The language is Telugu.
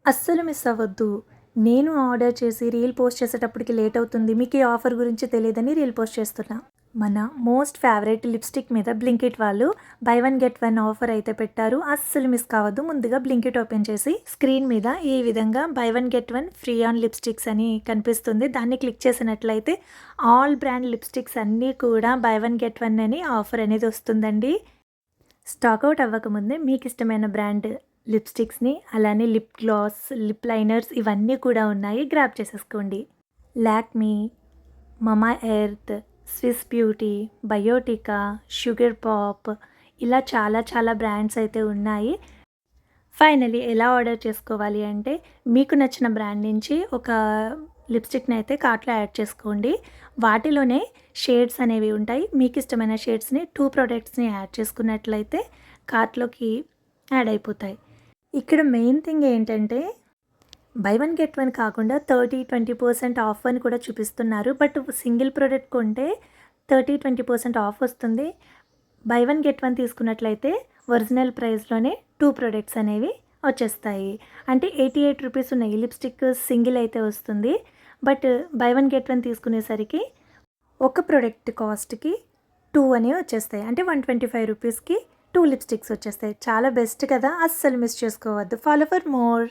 అస్సలు మిస్ అవ్వద్దు. నేను ఆర్డర్ చేసి రీల్ పోస్ట్ చేసేటప్పటికి లేట్ అవుతుంది. మీకు ఈ ఆఫర్ గురించి తెలీదని రీల్ పోస్ట్ చేస్తున్నా. మన మోస్ట్ ఫేవరెట్ లిప్‌స్టిక్ మీద బ్లింకిట్ వాళ్ళు by one get one offer అయితే పెట్టారు. అస్సలు మిస్ కావద్దు. ముందుగా బ్లింకిట్ ఓపెన్ చేసి స్క్రీన్ మీద ఈ విధంగా by one get one free on lipsticks అని కనిపిస్తుంది. దాన్ని క్లిక్ చేసినట్లయితే ఆల్ బ్రాండ్ లిప్‌స్టిక్స్ అన్నీ కూడా బై వన్ గెట్ వన్ అని ఆఫర్ అనేది వస్తుందండి. స్టాక్ అవుట్ అవ్వకముందే మీకు ఇష్టమైన బ్రాండ్ లిప్‌స్టిక్స్‌ని, అలానే లిప్ గ్లాస్, లిప్ లైనర్స్ ఇవన్నీ కూడా ఉన్నాయి. గ్రాబ్ చేసేసుకోండి. Lakme, Mamaearth, Swiss Beauty, Biotique, Sugar Pop ఇలా చాలా బ్రాండ్స్ అయితే ఉన్నాయి. ఫైనలీ ఎలా ఆర్డర్ చేసుకోవాలి అంటే, మీకు నచ్చిన బ్రాండ్ నుంచి ఒక లిప్‌స్టిక్‌ని అయితే కార్ట్‌లో యాడ్ చేసుకోండి. వాటిలోనే షేడ్స్ అనేవి ఉంటాయి. మీకు ఇష్టమైన షేడ్స్‌ని 2 ప్రొడక్ట్స్‌ని యాడ్ చేసుకున్నట్లయితే కార్ట్‌లోకి యాడ్ అయిపోతాయి. ఇక్కడ మెయిన్ థింగ్ ఏంటంటే బై వన్ గెట్ వన్ కాకుండా 30-20% ఆఫ్ అని కూడా చూపిస్తున్నారు. బట్ సింగిల్ ప్రొడక్ట్ కొంటే 30-20% ఆఫ్ వస్తుంది. బై వన్ గెట్ వన్ తీసుకున్నట్లయితే ఒరిజినల్ ప్రైస్‌లోనే 2 ప్రొడక్ట్స్ అనేవి వచ్చేస్తాయి. అంటే ₹88 ఉన్న ఈ లిప్‌స్టిక్ సింగిల్ అయితే వస్తుంది. But buy one get one తీసుకునేసరికి ఒక ప్రొడక్ట్ కాస్ట్‌కి 2 అనేవి వచ్చేస్తాయి. అంటే ₹125కి 2 లిప్‌స్టిక్స్ వచ్చేస్తాయి. చాలా బెస్ట్ కదా! అస్సలు మిస్ చేసుకోవద్దు. Follow for more.